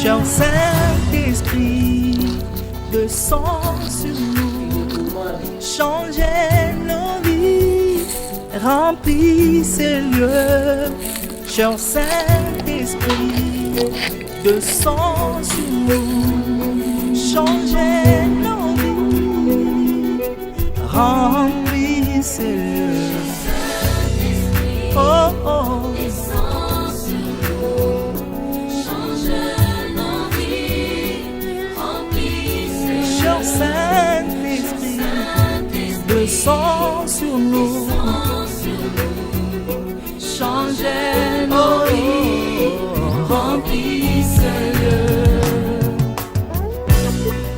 Cher Saint-Esprit, descends sur nous, changez nos vies, remplis ces lieux. Cher Saint-Esprit, descends sur nous, changez nos vies, remplis ces lieux. Oh oh. Saint-Esprit, descends sur nous, changez nos vies, remplissez le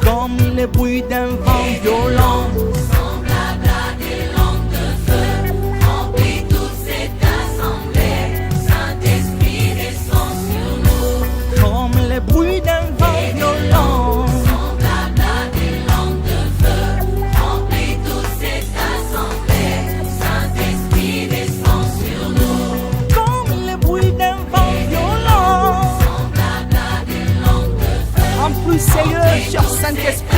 comme les bruits d'un vent violent. Semblable à des lampes de feu, remplis toute cette assemblée. Saint-Esprit, descends sur nous, Comme les bruits d'un vent violent. Seigneur, cher Saint-Esprit,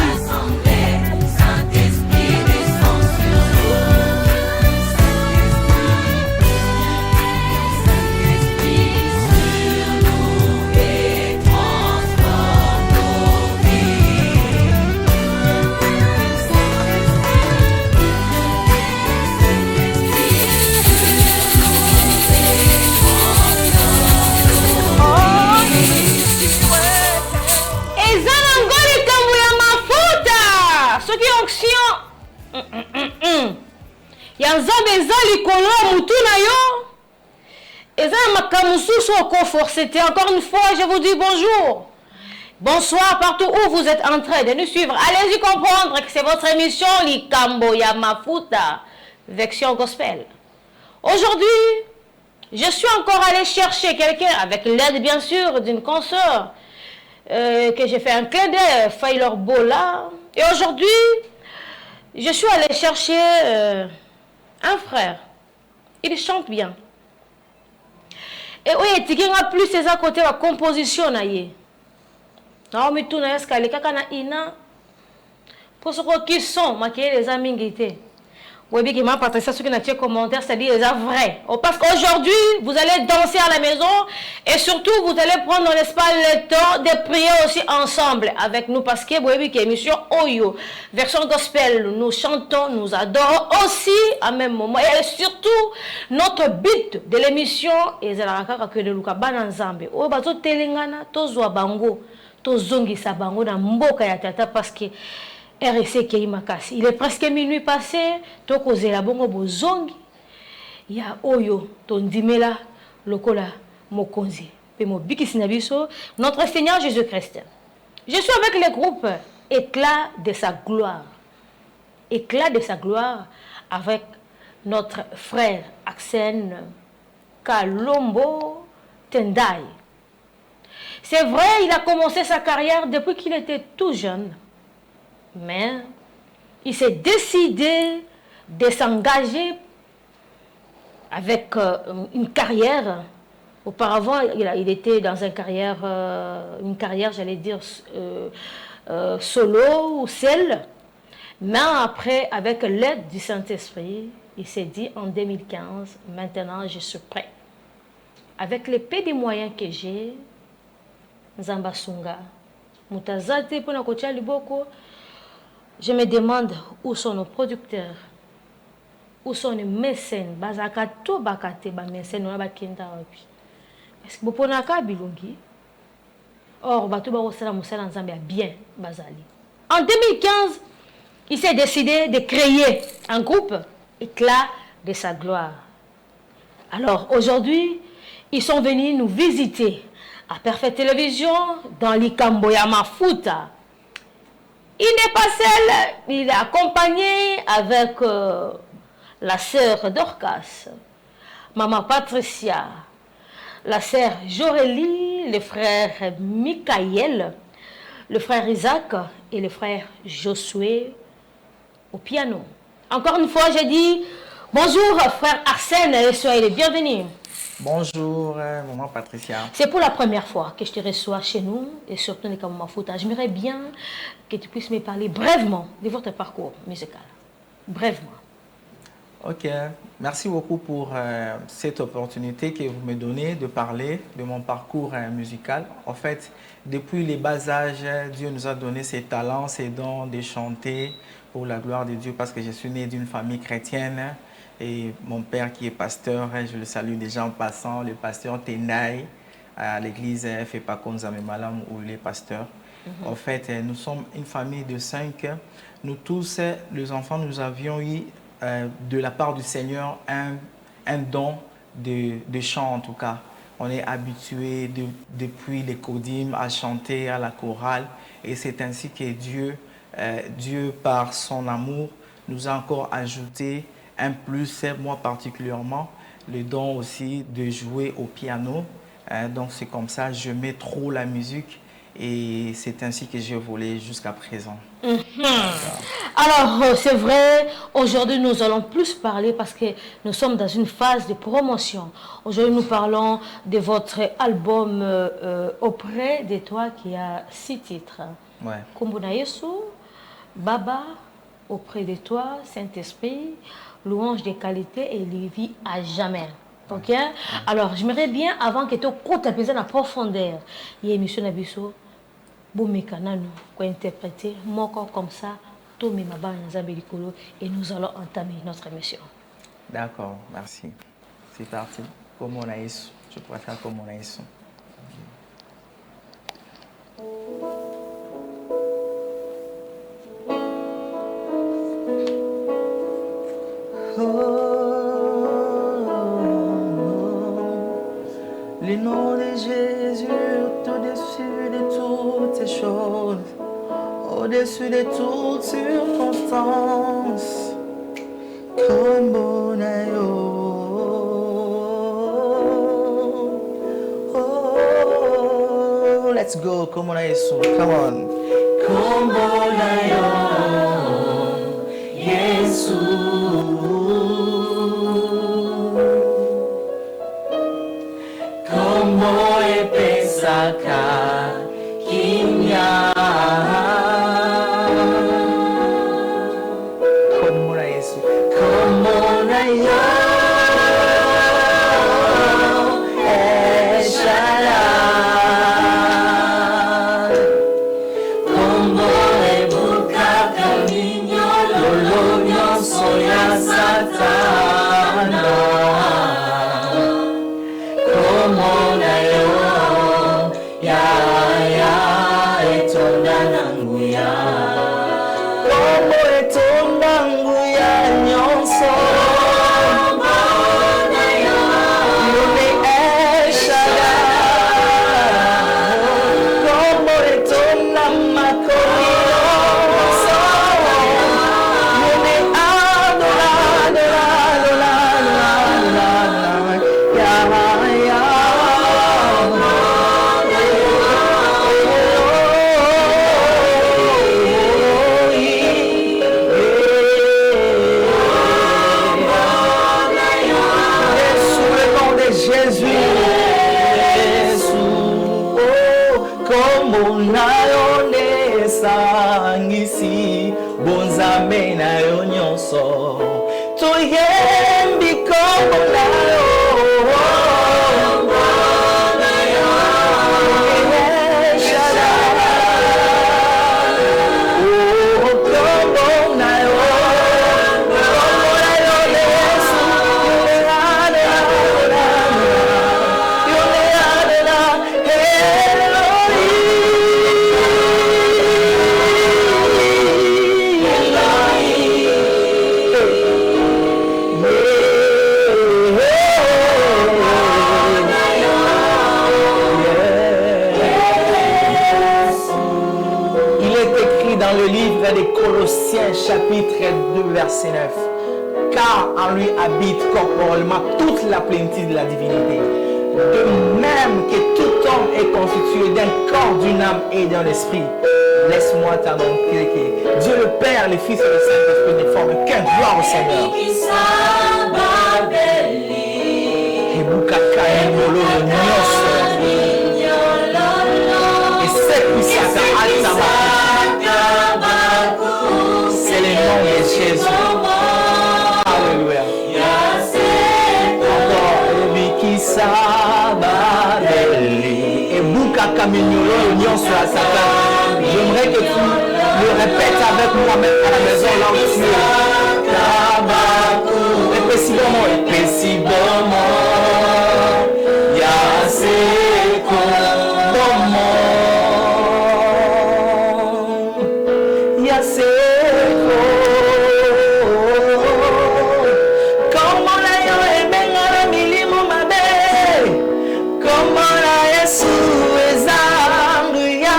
Saint-Esprit, descends sur nous. Saint-Esprit, sur nous et transforme nos vies. Yanzambe ezali kolo mutuna yo. Ezali makamususu oko c'était encore une fois, je vous dis bonjour. Bonsoir partout où vous êtes en train de nous suivre. Allez-y comprendre que c'est votre émission Likambo ya Mafuta, version gospel. Aujourd'hui, je suis encore allé chercher quelqu'un avec l'aide bien sûr d'une consoeur que j'ai fait un clin d'œil, Faylor Bola. Et aujourd'hui, je suis allé chercher un frère. Il chante bien. Et oui, il y a plus ces à côté de la composition. Non, mais tout n'est pas ina. Pour ceux qui sont, maquillés les amis. Oui, bien, qui m'a partagé ce qui n'a pas de commentaire, c'est-à-dire c'est vrai. Parce qu'aujourd'hui, vous allez danser à la maison et surtout, vous allez prendre, n'est-ce pas, le temps de prier aussi ensemble avec nous. Parce que, oui, bien, émission Oyo, version gospel, nous chantons, nous adorons aussi à même moment. Et surtout, notre but de l'émission est que de Luka Bananzambe. Oh, bah, to telengana, to zwa bango, to zongi sa bango na mboka ya tata parce que RC Keimakasi. Il est presque minuit passé. Toko zela bongo bozongi. Ya oyo tondimela lokola mokonzi. Pemo bikisi na biso notre Seigneur Jésus-Christ. Je suis avec le groupe Éclat de sa gloire. Éclat de sa gloire avec notre frère Axen Kalombo Tendai. C'est vrai, il a commencé sa carrière depuis qu'il était tout jeune. Mais il s'est décidé de s'engager avec une carrière. Auparavant, il était dans une carrière, j'allais dire, solo ou seul. Mais après, avec l'aide du Saint-Esprit, il s'est dit en 2015, maintenant je suis prêt. Avec les peu de moyens que j'ai, Nzambasunga, Mutazate, Ponakocha Liboko, je me demande où sont nos producteurs, où sont les mécènes, Bazakato Bakate, mécènes, on a Bakenda. Parce que Boponaka Bilongi, or, Batuba Osala Moussala Nzambia bien, Bazali. En 2015, il s'est décidé de créer un groupe Éclat de sa gloire. Alors, aujourd'hui, ils sont venus nous visiter à Perfect Télévision dans Likambo ya Mafuta. Il n'est pas seul, il est accompagné avec la sœur Dorcas, maman Patricia, la sœur Jorélie, le frère Michael, le frère Isaac et le frère Josué au piano. Encore une fois, j'ai dit bonjour frère Arsène et soyez les bienvenus. Bonjour, maman Patricia. C'est pour la première fois que je te reçois chez nous et surtout les Kamama Fouta. J'aimerais bien que tu puisses me parler brièvement de votre parcours musical. Brièvement. Ok, merci beaucoup pour cette opportunité que vous me donnez de parler de mon parcours musical. En fait, depuis les bas âges, Dieu nous a donné ses talents, ses dons de chanter pour la gloire de Dieu parce que je suis né d'une famille chrétienne et mon père qui est pasteur, je le salue déjà en passant, le pasteur Tendai à l'église Fepakonzame Malam où il est pasteur. En fait, nous sommes une famille de 5. Nous tous, les enfants, nous avions eu de la part du Seigneur un don de chant en tout cas. On est habitué depuis les codimes à chanter à la chorale et c'est ainsi que Dieu par son amour nous a encore ajouté un plus, moi particulièrement, le don aussi de jouer au piano. Donc c'est comme ça, je mets trop la musique et c'est ainsi que j'ai volé jusqu'à présent. Alors, c'est vrai, aujourd'hui nous allons plus parler parce que nous sommes dans une phase de promotion. Aujourd'hui nous parlons de votre album Auprès de toi qui a 6 titres. Ouais. Kumbuna Yesu, Baba, Auprès de toi, Saint-Esprit, Louange de qualité et Lévi à jamais. Ok? Alors, j'aimerais bien, avant que tu coûtes la profondeur, il y a une émission d'Abisso. Bon mécanano pour interpréter mon corps comme ça, tout mes mabans et nous allons entamer notre émission. D'accord, merci. C'est parti. Comme on a eu, je préfère comme on a eu. Le nom de Jésus au-dessus de toutes ces choses, au-dessus de toutes circonstances, comme Bonayo. Oh, let's go, come on, come on. Comme Bonayo, Jesus. Como pesaka kimya. Como na Yesu. Como na yo. Eshalai. Como ebuka caminho lolonyo soya satana. Como na yo, ya etonda nanguya. Como etonda nanguya nyonso. Como na yo, yone Eshalai. Como etonda makoni nyonso. Yone Sangisi bonzambe na yo nyonso toyembi kombo na yo des Colossiens chapitre 2 verset 9. Car en lui habite corporellement toute la plénitude de la divinité. De même que tout homme est constitué d'un corps, d'une âme et d'un esprit. Laisse-moi t'annoncer que Dieu le Père, le Fils et le Saint-Esprit ne forment qu'un. Gloire au Seigneur. Et Bukaka et Molo, et c'est puissant à Atama. C'est le nom de Jésus. Alléluia. Encore, Ebikisa Babeli. Et Bukaka Mignolo, l'union sur la Satan. J'aimerais que tu le répètes avec moi-même à la maison là où tu es. Tabakou. Répète si bon mot. Répète si bon mot. Yaseko bon mot. Yaseko. Comment la yo ebenga la milimo mabe. Comment la Yesu ezangu ya.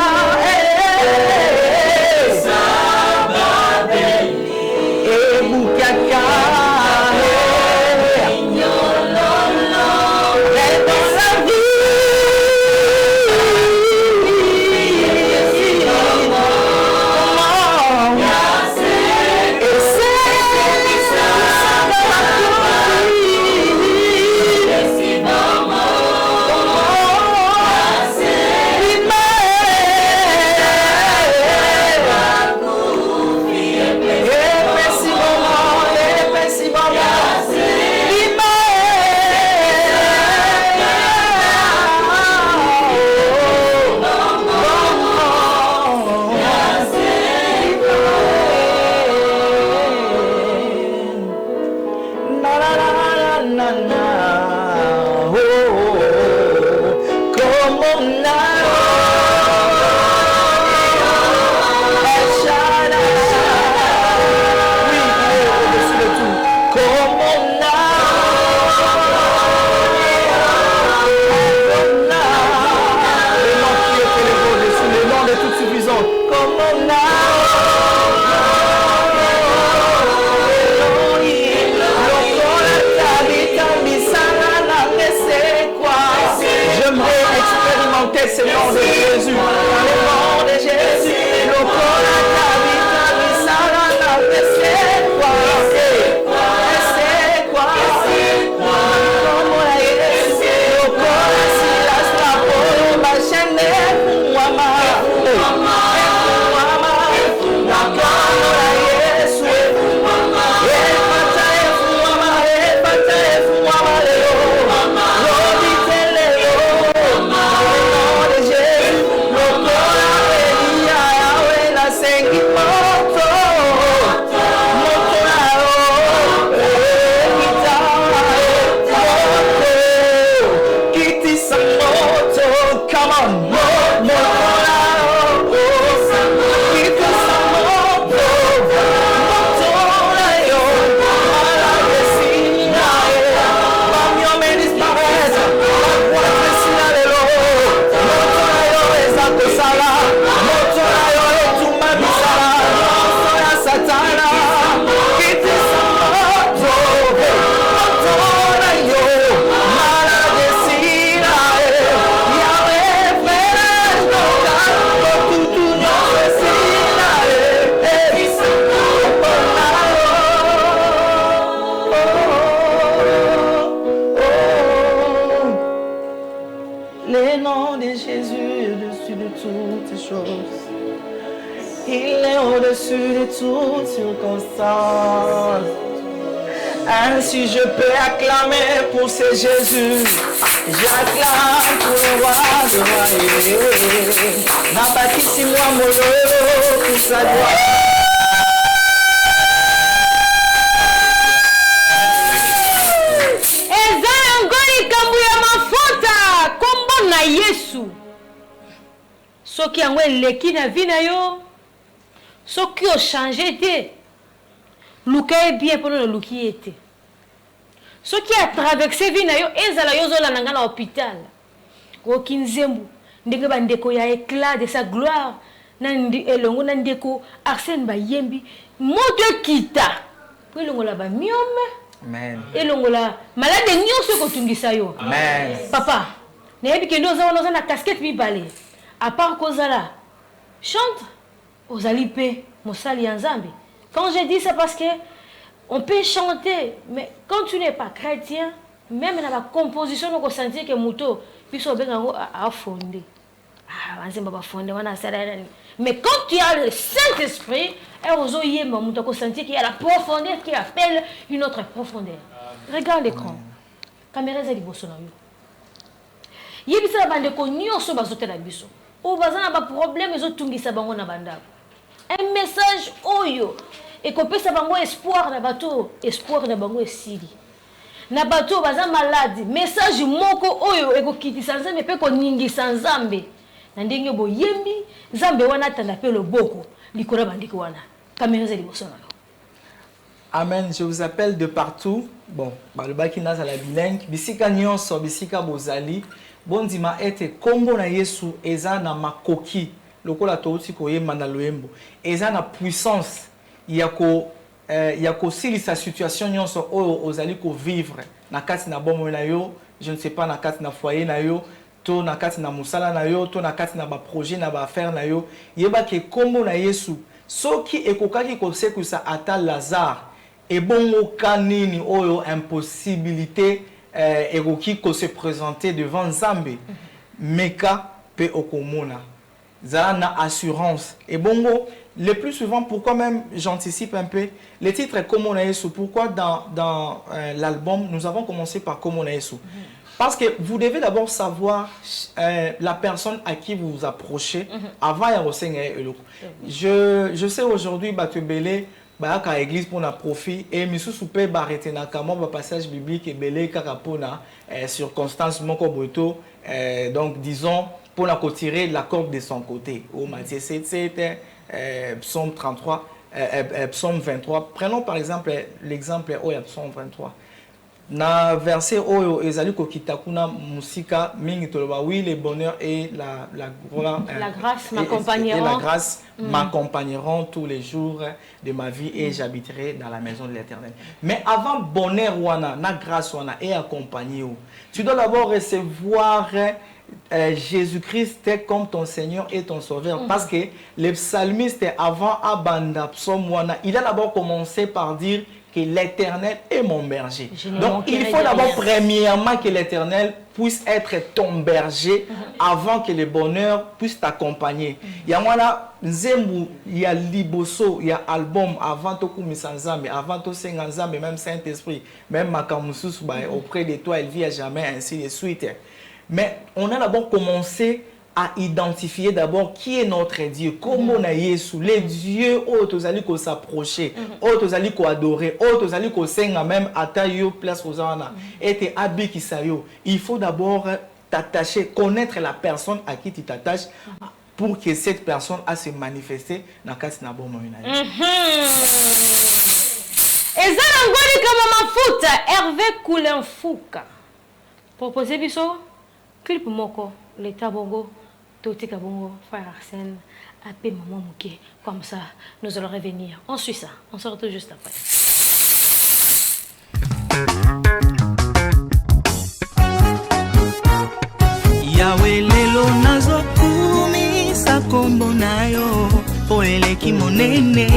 C'est le nom de Jésus, le nom de Jésus, le corps à ta vie, ta vie, ça la c'est quoi, comme on a Jésus, le corps à si la strapo, ma chaîne est pour moi, Il est au-dessus de toutes circonstances. Ainsi je peux acclamer pour ce Jésus. J'acclame pour le roi de rois. N'abâtis moi mon lot pour sa gloire. Eza ngoli kambu ya mafuta kombo na Yesu. Soki yango eleki na vi na yo. Soki o changer te. Luka e bien pour le luki ete. Soki a traversé vi na yo ezala yo zola nanga na hôpital. Ko kinzembu ndenge ba ndeko ya éclat de sa gloire na ndi elongo na ndeko Arsène Bayembi moto kita. Po elongo la ba miome. Amen. Et longola malade nyonso ko tungisa yo. Amen. Papa, nebi ke ndoza wana na casquette mibale. À part kozala chante aux alipé mosali ya Nzambe. Quand je dis ça parce que on peut chanter, mais quand tu n'es pas chrétien, même dans la composition on sentir que muto biso bengango a fondé. Ah, on va fondé wana sala. Mais quand tu as le Saint-Esprit, on sentir qu'il y a la profondeur qui appelle une autre profondeur. Regarde l'écran. Caméra est liboso na yo. Yebisa bande ko nyonso bazotela biso. O bazana ba problème ezotungisa bango na bandako. Un message oyo et kopesa bango espoir na bato, espoir na bango esili. Na bato baza malade, message moko oyo ekokitisa Nzambe pe ko ningisa Nzambe. Na ndenge boyembi Nzambe wana tanda pe loboko likora bandiko wana. Caméra est liboso na yo. Amen. Je vous appelle de partout. Bon, le bakina za la bilingue. Bisika nyonso, bisika bozali. Bondima ete kombo na Yesu eza na makoki. Lokola touti koyemba na loyembo. Eza na puissance. Yako sili sa situation nyonso oyo ozali ko vivre. Na kati na bomo na yo, je ne sais pas na kati na foyer na yo, to na kati na musala na yo, to na kati na ba projet na ba affaire na yo. Yeba ke kombo na Yesu. Soki ekokaki kosekusa ata Lazare. Et bon, kanini oyo impossibilité eroki ko se présenter devant Nzambe. Meka pe okomona. Zana assurance. Et bongo, le plus souvent, pourquoi même j'anticipe un peu, le titre est Komo na Yesu. Pourquoi dans l'album, nous avons commencé par Komo na Yesu? Parce que vous devez d'abord savoir la personne à qui vous vous approchez avant ya rosenga eloko. Je sais aujourd'hui Batebele à l'église pour na profit et misu soupe barrete na kamo ba passage biblique et belé kaka pona circonstance moko boto donc disons pour la tirer la corde de son côté. Au Matthieu 7 psaume 33 psaume 23. Prenons par exemple l'exemple au psaume 23. Na verset oyo ezali ko kitakuna musika mingi toloba oui le bonheur et la grâce m'accompagneront. Et la grâce m'accompagneront tous les jours de ma vie et j'habiterai dans la maison de l'Éternel. Mais avant bonheur wana na grâce wana et accompagner tu dois d'abord recevoir Jésus-Christ comme ton Seigneur et ton Sauveur. Parce que le psalmiste avant Abanda Psaume wana, il a d'abord commencé par dire que l'Éternel est mon berger. Donc il faut d'abord premièrement que l'Éternel puisse être ton berger avant que le bonheur puisse t'accompagner. Il y a moi nzembu, il y a liboso, il y a album avant to kumisa Nzambe, avant to senga Nzambe, même Saint-Esprit, même makamusus auprès de toi, elle vit à jamais, ainsi de suite. Mais on a d'abord commencé à identifier d'abord qui est notre Dieu, comment on a Yesu, les dieux autres allez qu'on s'approcher, autres allez qu'on adorer, autres allez qu'on senga même à taille place aux ana, et te habits qui sayo. Il faut d'abord t'attacher, connaître la personne à qui tu t'attaches pour que cette personne a se manifester dans le cas de bon moment. Ezana ngoli kama mafuta Hervé Koulenfouka. Proposé biso clip moko l'état bongo. Totika bongo, frère Arsène, appelle maman Mouké. Comme ça, nous allons revenir. On suit ça. On se retrouve juste après. Yahweh lelo nazo kumi sa kombo na yo po eleki monene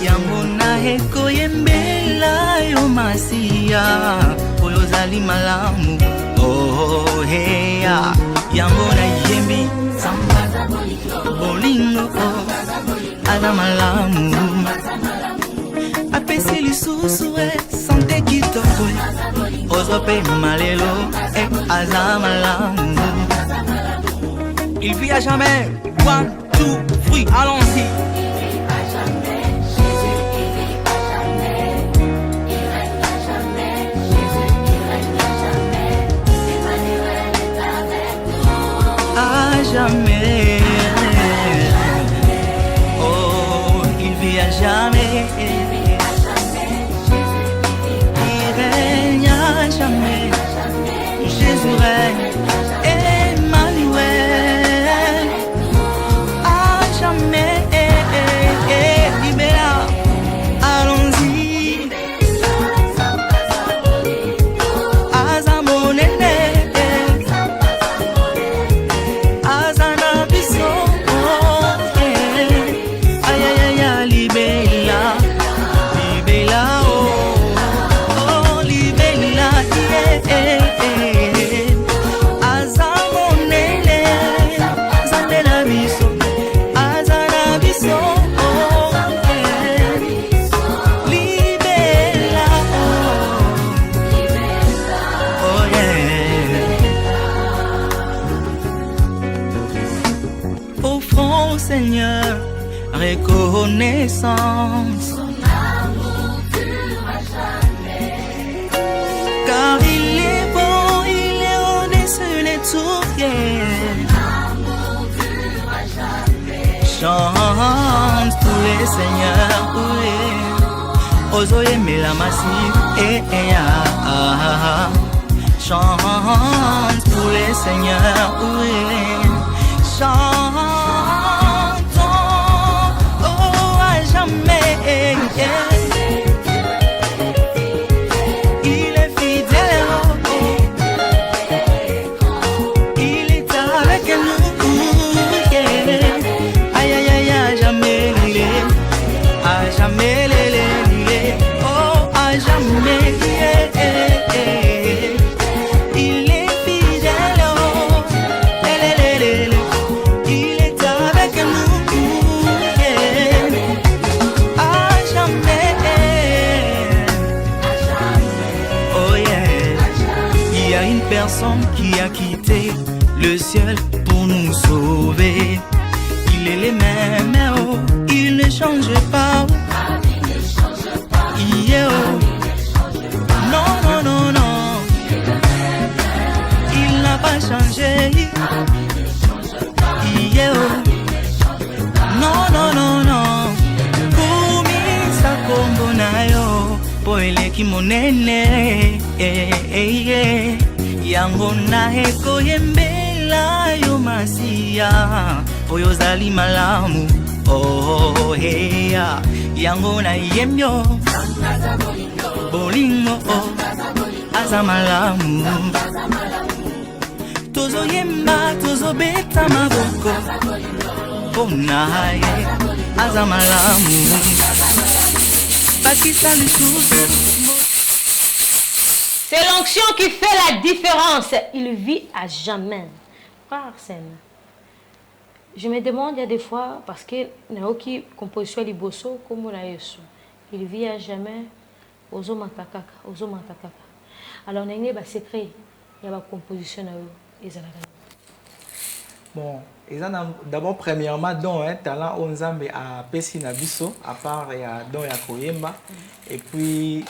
yango na heko yembela yo masia oyo zali malamu. Oh hey ya yamona yembi samba bolingo ana malamu apesi lisusu sante kitoko ozope malelo aza malamu. Il vit à jamais. 1, 2, 3, allons-y. Jamais. Oh, il vit à jamais. Il règne à jamais. Jésus règne. Emmanuel. À jamais. Libéra. Allons-y. front, Seigneur, reconnaissance. Car il est bon, il est au-dessus de tout, yeah. Chante pour les seigneurs, oui. Ozoye mela massif, chante pour les seigneurs, oui. Chantons, oh, à jamais, yeah. Il est fidèle, il est avec nous, yeah. Aïe, aïe, aïe, à jamais, à jamais, oh, à jamais, yeah. Il est fidèle, oh, il est avec nous, yeah. À jamais, oh yeah. Il y a une personne qui a quitté le ciel pour nous sauver. Il est les mêmes, oh, il ne change pas. Yeah, oh. Non, non, non, non. Il n'a pas changé. Yeah, oh. Non, non, non, non. Kumi sakombo na yo, po eleki monene. Yango na eko yembela yo masia, po yo zali malamu. Oh, hey, yango na yemyo. Bolingo, oh, azamalamu. Tozo yemba, tozo beta maboko. Oh, nae, azamalamu. Bakisa lisusu. C'est l'onction qui fait la différence. Il vit à jamais. Frère Sen, je me demande, il y a des fois, parce que Naoki composition liboso comme on a yesu, il vit à jamais aux hommes matakaka. Alors, on a un secret, il y a la composition na Bon, d'abord, premièrement, donc, talent Onzambe à Pessi Nabiso, à part il y a donc ya Koyemba, et puis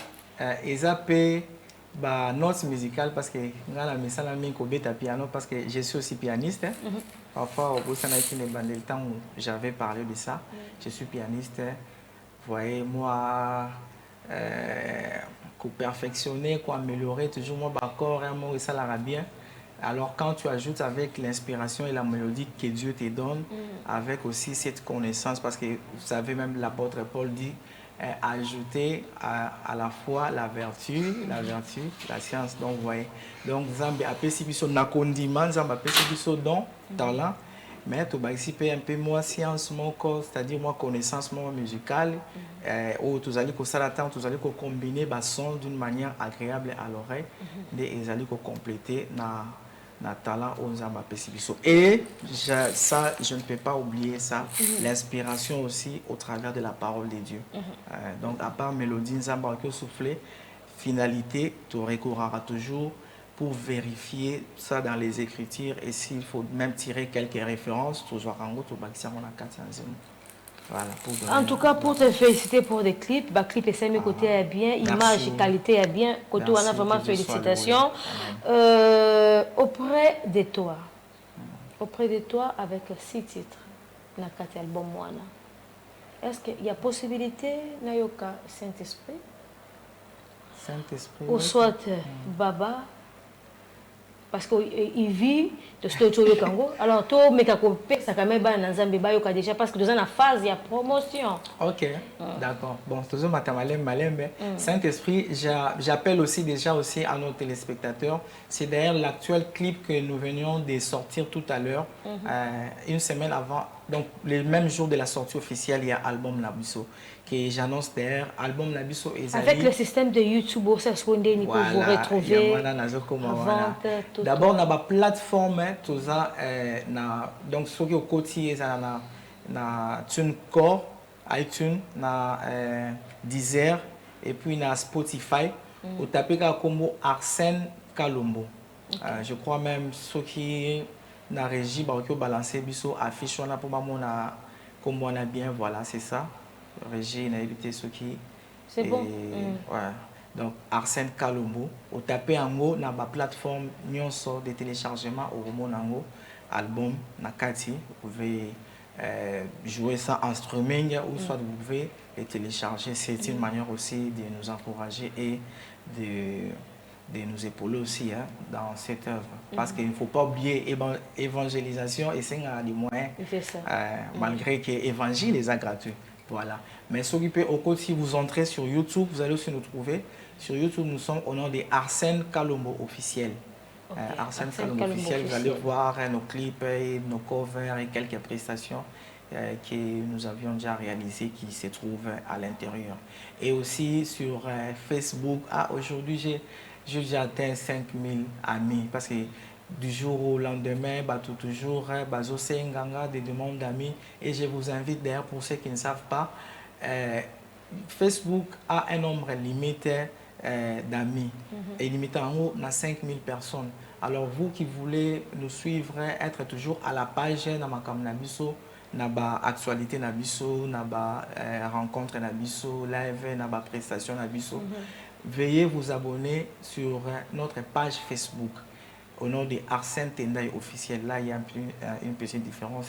Ezapé, bah notes musicales parce que ngala misala minko beta piano parce que je suis aussi pianiste. Parfois au Bosana qui n'est pas le temps où j'avais parlé de ça. Je suis pianiste. Vous voyez moi perfectionner, quoi améliorer toujours mon accord un mot et ça l'ara bien. Alors quand tu ajoutes avec l'inspiration et la mélodie que Dieu te donne, avec aussi cette connaissance, parce que vous savez même l'apôtre Paul dit ajouter à la fois la vertu, la science. Donc vous voyez, donc Zambé a perçu na condiment, Zambé a perçu don talent, mais tu vas ici un peu moins science mon corps, c'est-à-dire moi connaissance mon musicale, où tu allez que ça attend, tu allez que combiner bas son d'une manière agréable à l'oreille, et ils allez que compléter na talent aux Zamba Pessibiso. Et ça, je ne peux pas oublier ça, l'inspiration aussi au travers de la parole de Dieu. Donc, à part mélodie, Zamba que souffler, finalité, tu recourras toujours pour vérifier ça dans les écritures et s'il faut même tirer quelques références, toujours en route au Baxia, on a 400 ans. Voilà, en tout cas, pour te féliciter pour des clips, bah, clip et mes côtés est bien, image et qualité est bien, côté on a vraiment félicitations. Auprès de toi, avec 6 titres, dans 4 albums, est-ce qu'il y a possibilité, Nayoka Saint-Esprit, ou soit Baba, parce qu'il vit de ce que tu Congo. Alors, toi, mais ça quand même déjà parce que nous sommes en phase de promotion. Ok, d'accord. Bon, toujours Malembe. Saint-Esprit, j'appelle aussi déjà aussi à nos téléspectateurs. C'est d'ailleurs l'actuel clip que nous venions de sortir tout à l'heure, une semaine avant. Donc, le même jour de la sortie officielle, il y a Album Nabiso. Que j'annonce d'ailleurs, Album Nabiso et avec le système de YouTube, ça se vous retrouver. D'abord, on a la plateforme, tout ça, donc ce qui est au côté, na TuneCore, iTunes, na Deezer, et puis na Spotify. Au tapé comme Arsène Kalombo. Je crois même ceux qui la régie, bah, ok, balancer biso affiche on a pour moi comme on a bien, voilà, c'est ça. Régie, il a évité ce qui. C'est bon. Ouais. Donc Arsène Kalombo, au taper en haut, dans la plateforme nyonso de téléchargement au Romonango, album Nakati, vous pouvez jouer ça en streaming ou soit vous pouvez les télécharger. C'est une manière aussi de nous encourager et de nous épauler aussi dans cette œuvre. Parce qu'il ne faut pas oublier évangélisation et c'est un des moyens, malgré que l'évangile est gratuit. Voilà. Mais s'occuper au côté, si vous entrez sur YouTube, vous allez aussi nous trouver. Sur YouTube, nous sommes au nom de Arsène Kalombo officiel. Okay. Arsène Kalombo officiel, vous allez voir nos clips, et nos covers et quelques prestations que nous avions déjà réalisées qui se trouvent à l'intérieur. Et aussi sur Facebook, aujourd'hui j'ai déjà atteint 5000 amis parce que du jour au lendemain, toujours des demandes d'amis. Et je vous invite d'ailleurs, pour ceux qui ne savent pas, Facebook a un nombre limité d'amis. Et limité en haut, on a 5000 personnes. Alors vous qui voulez nous suivre, être toujours à la page, Namakamnabiso, Naba actualité Nabiso, Naba rencontre Nabiso, live, Naba prestation Nabiso, veuillez vous abonner sur notre page Facebook. Au nom de Arsène Tendai officiel, là il y a une petite différence.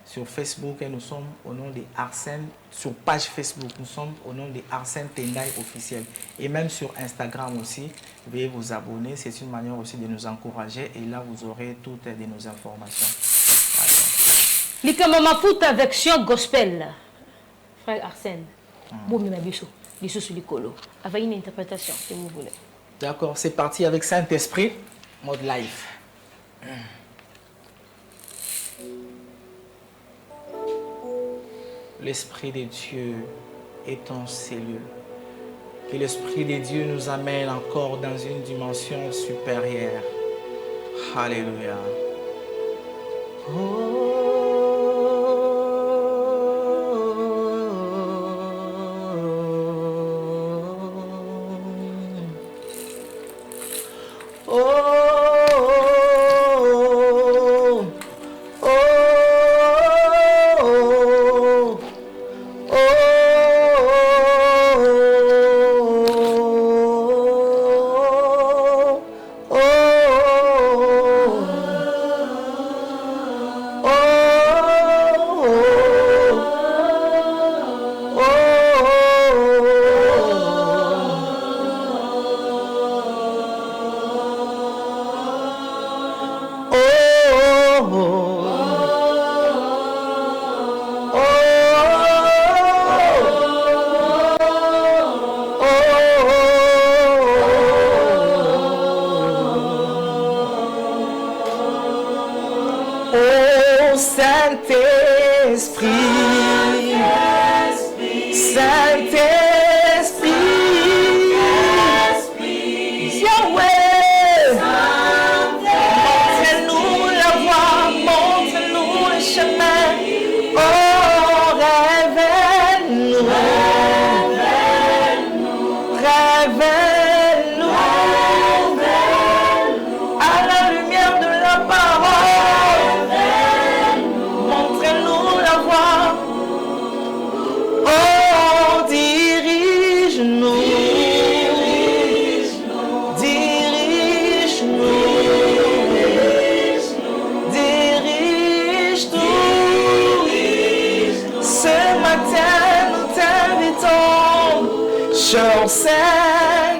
Sur Facebook, nous sommes au nom de Arsène, sur page Facebook, nous sommes au nom de Arsène Tendai officiel. Et même sur Instagram aussi, veuillez vous abonner, c'est une manière aussi de nous encourager et là vous aurez toutes nos informations. Likamama Futa version gospel, frère Arsène. Bon, mais Bissou sur l'écolo, avec une interprétation, si vous voulez. D'accord, c'est parti avec Saint-Esprit. Mode life. L'Esprit de Dieu est en ces lieux. Que l'Esprit de Dieu nous amène encore dans une dimension supérieure. Alléluia.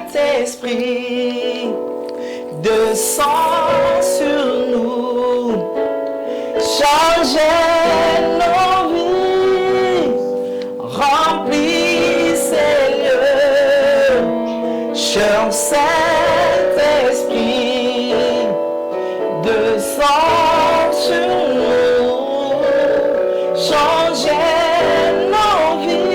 Saint-Esprit, descends sur nous, changez nos vies, remplis ces lieux. Cher Saint-Esprit, descends sur nous, changez nos vies.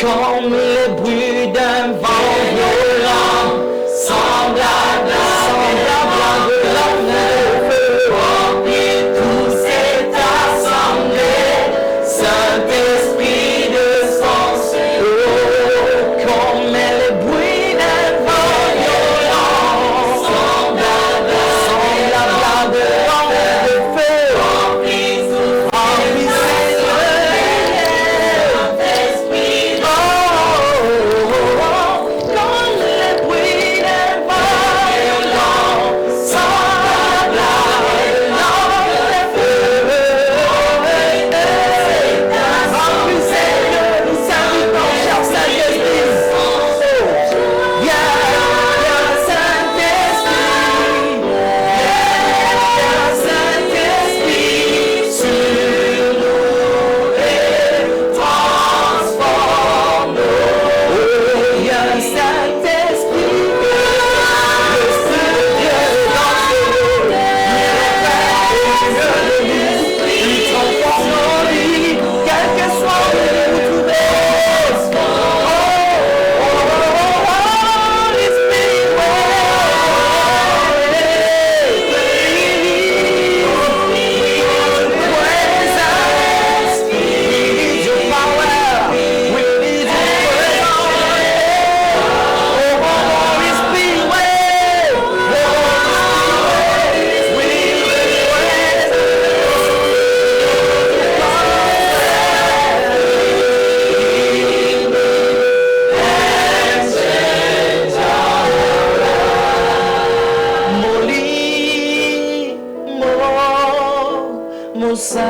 comme le bruit d'un vent violent, semblable à de l'enfer de feu. Remplis toute cette assemblée, Saint-Esprit de son Seigneur, comme le bruit d'un vent violent, semblable à de l'enfer de feu. Remplis mon sang,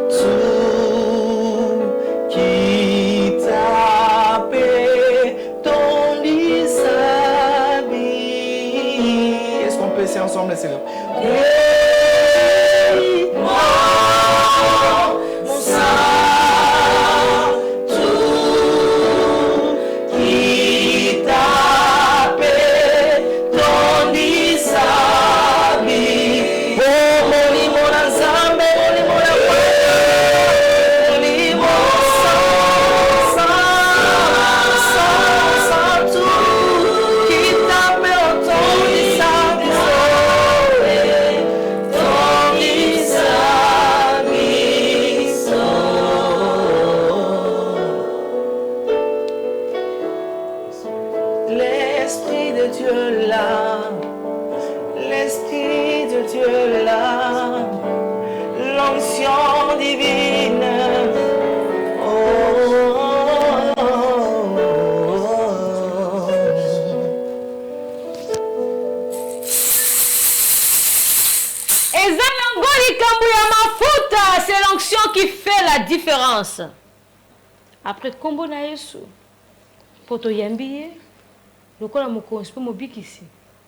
tout qui tapait ton isabi. Est-ce qu'on peut essayer ensemble, c'est là? Mon sang, tout qui tapait ton isabi. L'Esprit de Dieu là, l'Esprit de Dieu là, l'onction divine. Oh, oh, oh. C'est l'onction qui fait la différence. Après combo na Yesu, poto yambiye, lokola mokonzi po mobikisi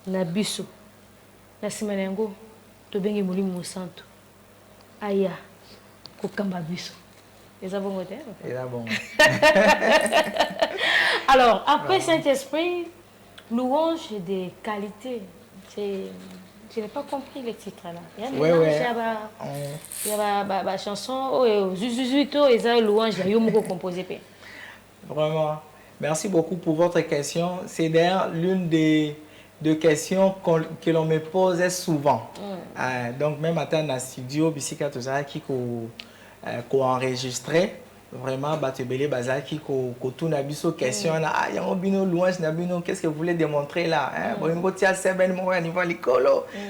na biso. Na sima yango to bengi Molimo Santo. Aya kokamba biso. Eza bongo te? Eza bongo. Alors, après Saint-Esprit, louange de qualité. Je n'ai pas compris le titre là. Il y a Ouais. il y a la chanson, Zuzuzuito, et ça, louange, il y a un composé. Vraiment. Merci beaucoup pour votre question. C'est d'ailleurs l'une des questions que l'on me pose souvent. Donc, même à dans le studio, Bissika Tozara qui a enregistré. Vraiment, Batebele Bazaki, Kotouna Biso, question, ah, il y a un bino louange, qu'est-ce que vous voulez démontrer là?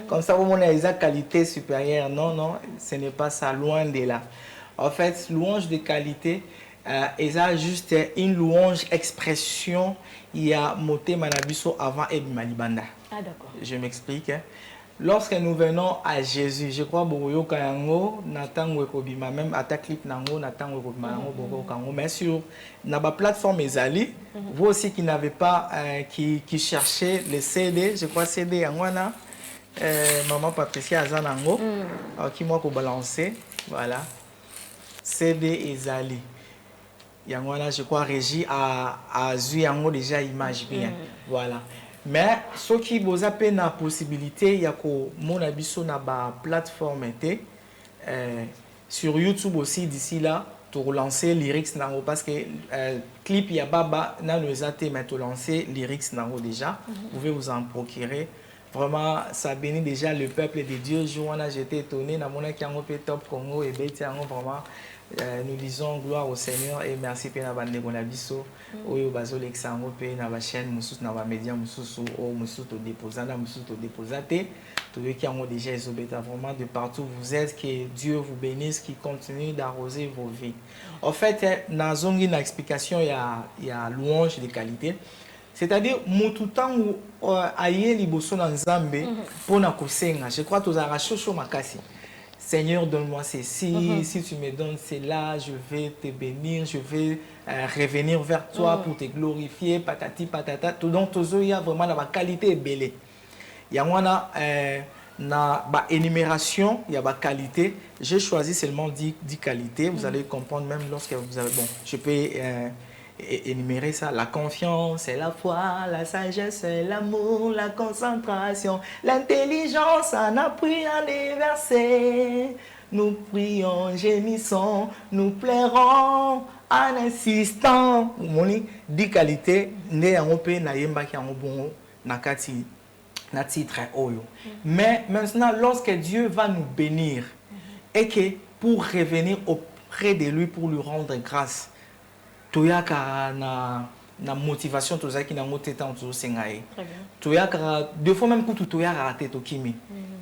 Comme ça, vous avez une qualité supérieure. Non, ce n'est pas ça, loin de là. En fait, louange de qualité, ils ont juste une louange expression, il y a Moté Manabiso avant Ebimalibanda. Ah, d'accord. Je m'explique. Lorsque nous venons à Jésus, je crois que même à ta clip, mais sur la plateforme Ezali, vous aussi qui n'avez pas, qui cherchez les CD, je crois CD Angwana, Maman Patricia Azanango, qui m'a balancé, voilà, CD Ezali. Yangwana, je crois, Régie a Zuyango déjà image bien, voilà. Mais ce qui vous a la possibilité, il y a mon abisso na ba plateforme sur YouTube aussi d'ici là, tu relancer lyrics nango parce que clip ya baba na nous até mais tu lancer lyrics nango déjà. Vous pouvez vous en procurer. Vraiment, ça bénit déjà le peuple de Dieu. J'étais étonné. Top Congo et vraiment. Nous disons gloire au Seigneur et merci pour la bande Bonabiso. Oyo bazo l'exango pe na ba chaîne mususu na ba média mususu o mususu to déposana mususu to déposate. Tous ceux qui ont déjà isobeta vraiment de partout vous êtes, que Dieu vous bénisse, qui continue d'arroser vos vies. En fait, dans une explication, il y a louange de qualité. C'est-à-dire, tout temps où aïe liboso na nzambe pour na kosenga, je crois que tu as racheté sur ma casse. Seigneur, donne-moi ceci, si tu me donnes cela, je vais te bénir, je vais revenir vers toi pour te glorifier, patati patata. Tout donc, il y a vraiment la qualité belle. Il y a une énumération, il y a une qualité. J'ai choisi seulement 10 qualités. Vous allez comprendre même lorsque vous avez... Bon, je peux énumérer ça. La confiance, la foi, la sagesse, l'amour, la concentration, l'intelligence, en appui, en déversé. Nous prions, gémissons, nous plairons en insistant. Vous avez 10 qualités. Nous avons bon nakati. Très haut. Mais maintenant, lorsque Dieu va nous bénir et que pour revenir auprès de lui, pour lui rendre grâce, tu as na motivation, tu as na motivation, tu as deux fois même pour tout tu as raté to kimi.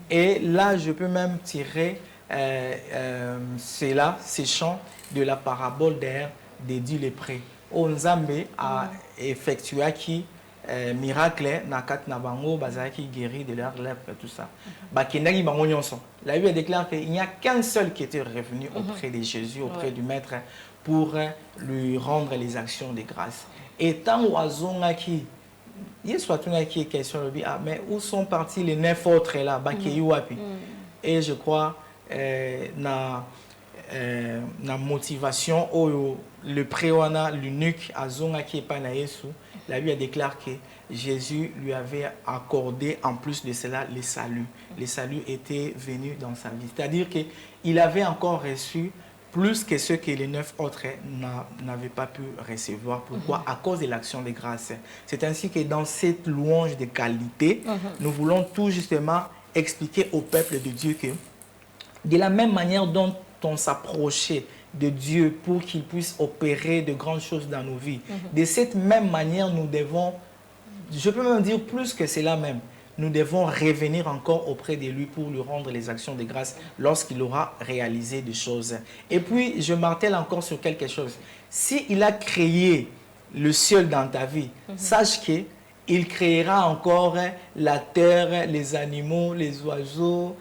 Et là, je peux même tirer ces chants de la parabole de Dieu les prêts. Onzambe a effectué qui miracle na kat na bango bazaki guéri de leur lèpre et tout ça. Bakendaki bango nyonso. La Bible déclare qu'il n'y a qu'un seul qui était revenu auprès de Jésus, auprès du Maître pour lui rendre les actions de grâce. Et tant oazongaki il soit une question mais où sont partis les 9 autres là bakeyi wapi. Et je crois na motivation le préwana l'eunuque azongaki epa na Yesu. La Bible déclare que Jésus lui avait accordé en plus de cela le salut. Le salut était venu dans sa vie. C'est-à-dire qu'il avait encore reçu plus que ce que les 9 autres n'avaient pas pu recevoir. Pourquoi? À cause de l'action de grâce. C'est ainsi que dans cette louange de qualité, nous voulons tout justement expliquer au peuple de Dieu que de la même manière dont on s'approchait de Dieu pour qu'il puisse opérer de grandes choses dans nos vies. De cette même manière, nous devons, je peux même dire plus que cela même, nous devons revenir encore auprès de lui pour lui rendre les actions de grâce lorsqu'il aura réalisé des choses. Et puis, je martèle encore sur quelque chose. S'il a créé le ciel dans ta vie, sache qu'il créera encore la terre, les animaux, les oiseaux,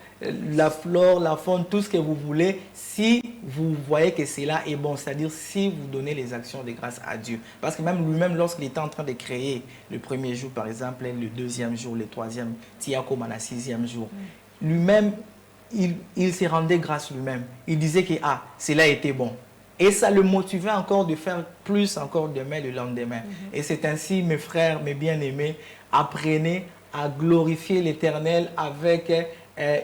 la flore, la faune, tout ce que vous voulez, si vous voyez que cela est bon, c'est-à-dire si vous donnez les actions de grâce à Dieu. Parce que même lui-même, lorsqu'il était en train de créer le premier jour, par exemple, le deuxième jour, le troisième, Tiakom le 6e jour, lui-même, il se rendait grâce lui-même. Il disait que cela était bon. Et ça le motivait encore de faire plus encore demain, le lendemain. Et c'est ainsi, mes frères, mes bien-aimés, apprenez à glorifier l'Éternel avec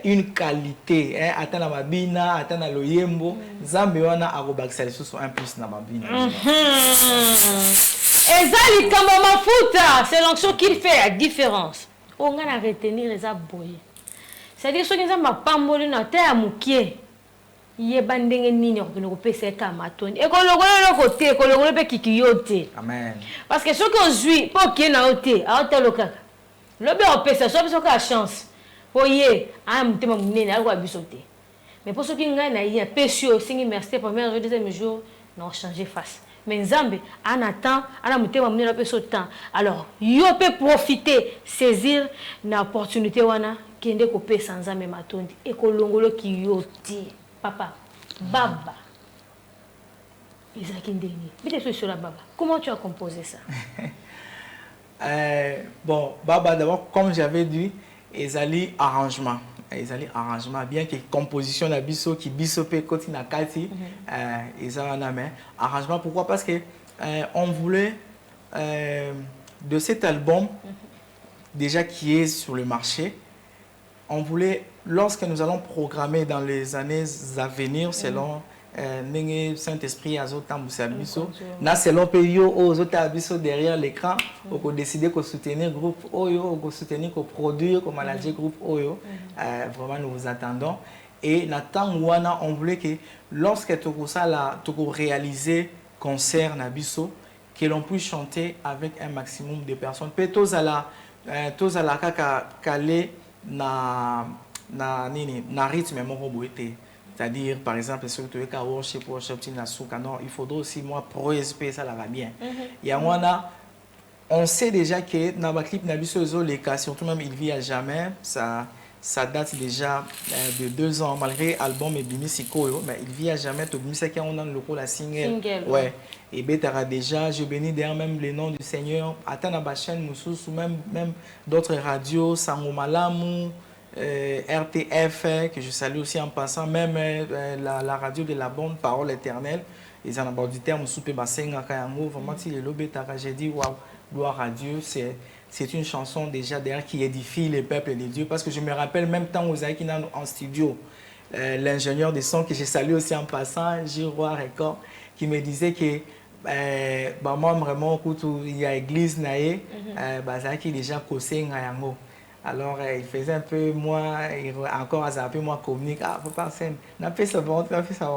une qualité. Atana mabina, atana loyembo, zambewana arobaksa lisusu un plus na mabina. Ezali kama mafuta, c'est l'onction qu'il fait la différence. On a retenir les aboyés. C'est-à-dire ceux qui ont ma pamboli na terre mukie. Yeba ndenge nini ko pesa kama toni. E ko lokolo côté, ko lokolo pe kikiyote. Amen. Parce que ceux qui ont joué, pas qui na oté, a oté lokaka. Lobe on pesa, so biso ka chance. Oye, mutema munene alwa bisoté. Mais pour ceux qui ngai na ya pesio, singi merci premier jour deuxième jour, non changer face. Mais Nzambe en attend, ana mutema munene peso temps. Alors, yo peut profiter, saisir na opportunité wana kende ko pesa Nzambe matondi e ko longolo kiyote. Papa, Baba. Isaac Ndeni. Vite sur la Baba. Comment tu as composé ça? Bon, Baba, d'abord, comme j'avais dit, Ezali arrangement. Ezali arrangement, bien que composition na biso qui bisope koti na kati, ezali na mais arrangement. Pourquoi? Parce que on voulait de cet album déjà qui est sur le marché, on voulait, lorsque nous allons programmer dans les années à venir, selon Saint-Esprit azotambousa biso na selon pe yo ozota biso derrière l'écran oko décider ko soutenir groupe oyo oko soutenir ko produire ko manager groupe oyo vraiment nous vous attendons et natang wana on voulait que lorsque toko sala toko réaliser concert na biso que l'on puisse chanter avec un maximum de personnes pe tozala kaka calé na rythme moko boete. C'est-à-dire, par exemple, si tu veux worship, non, il faudra aussi, moi, pro-SP, ça va bien. Il y a moi, on sait déjà que dans le clip Nabiso les cas, surtout même il vit à jamais, ça date déjà de 2 ans, malgré l'album et Bimi Sikoyo, mais il vit à jamais, tout Bimi Sikoyo, on a le local la single. Ouais. Et Betara déjà, je bénis derrière même le nom du Seigneur, attends la chaîne Moussous, même d'autres radios, Samomalamu, RTF, que je salue aussi en passant, même la radio de la bonne parole éternelle. Ils en abordent du terme soupe bassenga kayango. Vraiment, si les lobes j'ai dit waouh, gloire à Dieu. C'est une chanson déjà derrière qui édifie les peuples de Dieu. Parce que je me rappelle même temps aux qui en studio, l'ingénieur de son que je salue aussi en passant, Giroir Record, qui me disait que moi vraiment il y a église naé, qui déjà causé ngayango. Alors, il faisait un peu, moi, encore un peu moins communique. Ah, faut pas scène. On a fait ça, on a fait ça.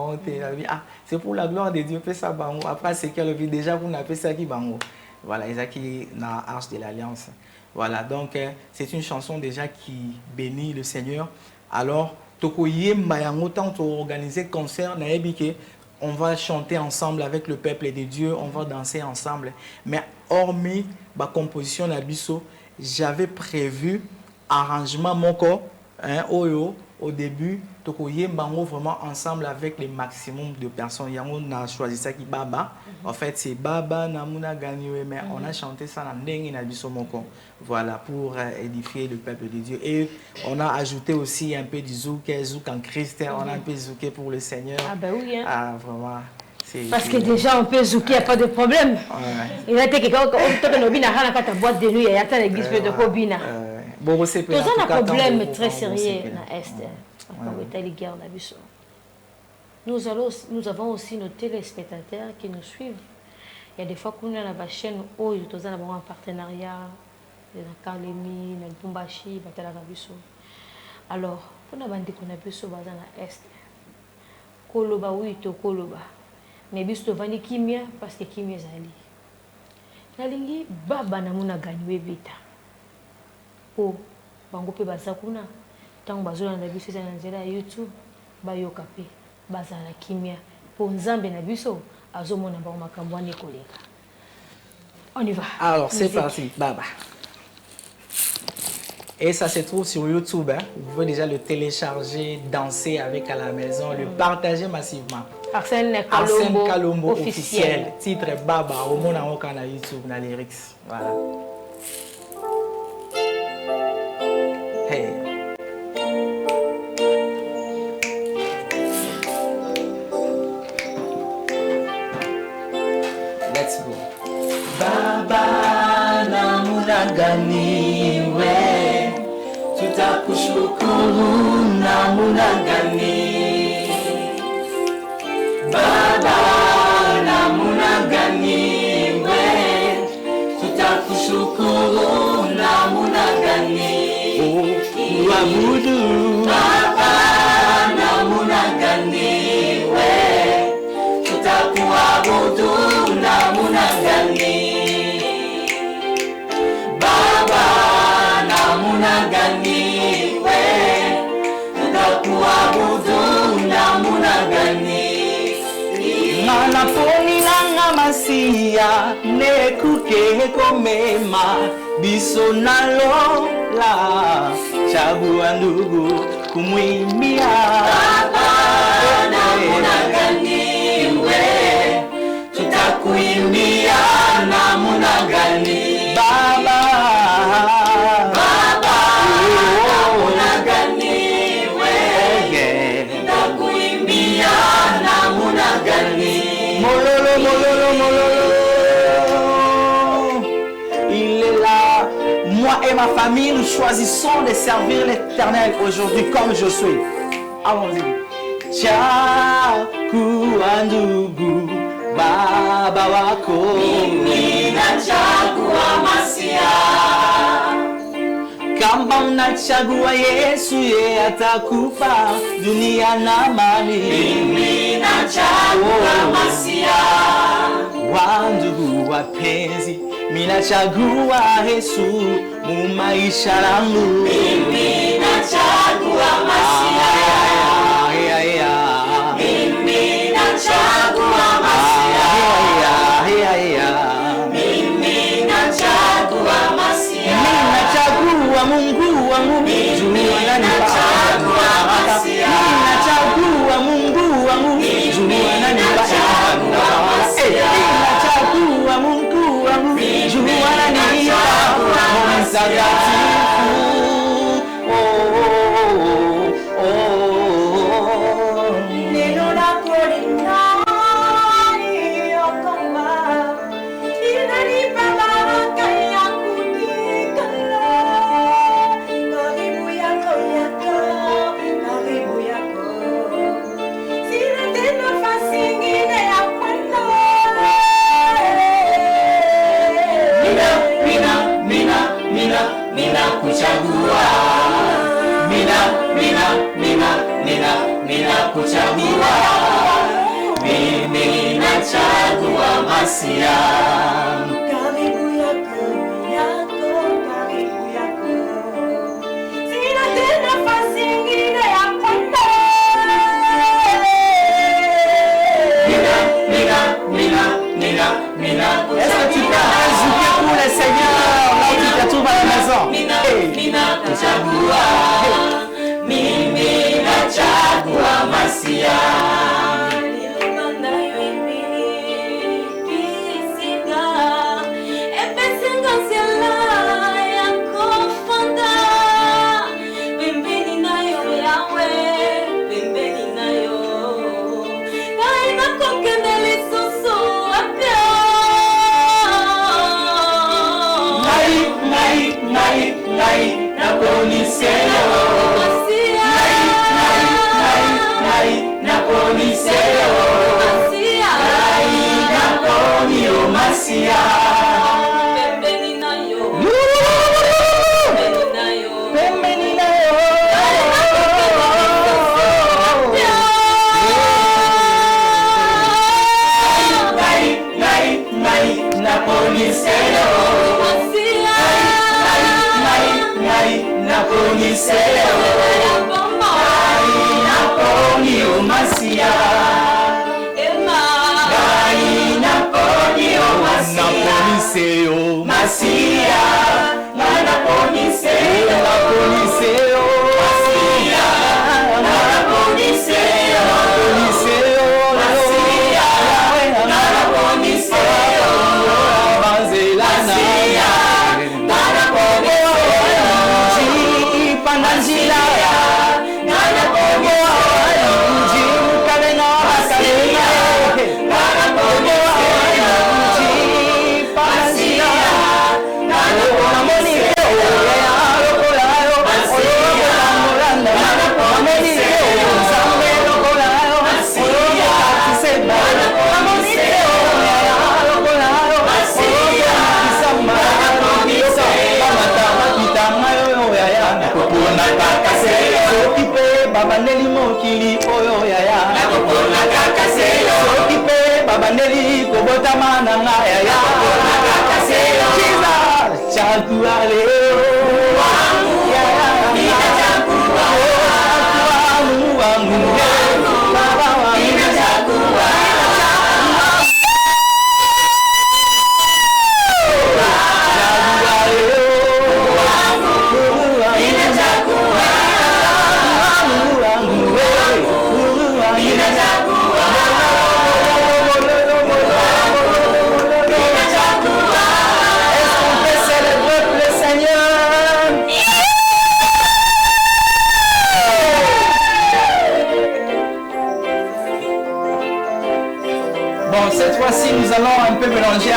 Ah, c'est pour la gloire de Dieu, fait ça. Après, c'est qu'elle vit déjà, vous n'avez ça qui bango. Voilà, ils ont qui dans l'Arche de l'Alliance. Voilà, donc, c'est une chanson déjà qui bénit le Seigneur. Alors, Tokoye Mayango, tant organisé concert, on va chanter ensemble avec le peuple de Dieu, on va danser ensemble. Mais hormis ma composition d'Abisso, j'avais prévu arrangement moko oyo au début tokoye bango vraiment ensemble avec les maximum de personnes. Yango na choisi ça qui baba. En fait c'est baba namuna ganiwe mais on a chanté ça na ndenge na biso moko. Voilà pour édifier le peuple de Dieu et on a ajouté aussi un peu du zouk en Christ, on a un peu zouké pour le Seigneur. Ah ben oui hein. Ah vraiment. Parce que déjà on peut zouker, il n'y a pas de problème. Il y a quelqu'un qui a une boîte de nuit, il y a l'église de Kobina. C'est un problème très sérieux dans l'Est. Nous avons aussi nos téléspectateurs qui nous suivent. Il y a des fois qu'on a la chaîne où nous avons un partenariat dans Kalemi, dans Pumbashi, dans Telagabiso. Alors, on a bandé qu'on a pu se baser dans l'Est. Koloba, oui, to Koloba. Mais biso vani kimia parce que kimia zali. Nalingi baba namuna ganiwe beta. Po bango pe bazakuna tango bazola na biso za nzela YouTube bayoka pe bazala kimia po nzambe na biso azomona ba makambo ani koleka. On y va. Alors c'est parti baba. Et ça se trouve sur YouTube. Hein. Vous pouvez déjà le télécharger, danser avec à la maison, le partager massivement. Arsène Kalombo officiel. Titre Baba, au monde en canal YouTube, dans les lyrics. Voilà. Hey. Let's go. Baba namuna ganiwe, tutakushukuru namuna ganiwe. Baba namuna ganiwe, tutakushukuru namuna ganiwe. Kuabudu Baba namuna ganiwe, tutakuabudu namuna ganiwe. Baba namuna ganiwe, tutakuabudu namuna ganiwe. Malaponi nanga masia nekuke komema biso nalola chagua ndugu kumwimbia. Baba namuna ganiwe, tutakuimbia namuna ganiwe. Baba namuna ganiwe, tutakuimbia namuna ganiwe. Mololo, mololo, mololo. Il est là. Moi et ma famille, nous choisissons de servir l'Éternel aujourd'hui comme je suis. Allons-y. Ciao. kuwa ndugu baba wako. Mimi nachagua Masia. Kama unachagua Yesu, yeye atakupa dunia na mali. Mimi nachagua Masia. Wandugu wapenzi, mimi nachagua Yesu mu maisha yangu. Mimi nachagua Masia. Mimi nachagua Masia. Mimi nachagua Masia. Mimi nachagua Mungu wangu, jua ananipa. Mimi nachagua Mungu wangu, jua ananipa. Nachagua Mungu wangu, jua ananipa. Mtakatifu. Neno lako linaniokoa, linanipa baraka ya kunikala. Karibu yako, karibu yako. Sina tena nafasi ingine ya kwenda. Mina kuchagua. Mina kuchagua. Mimi nachagua Masia. Karibu yako, karibu yako. Sina tena nafasi ingine ya kwenda. Mina Est-ce que tu peux ajouter pour le Seigneur là où tu te trouves à la maison? Mina kuchagua. Mimi nachagua Masia.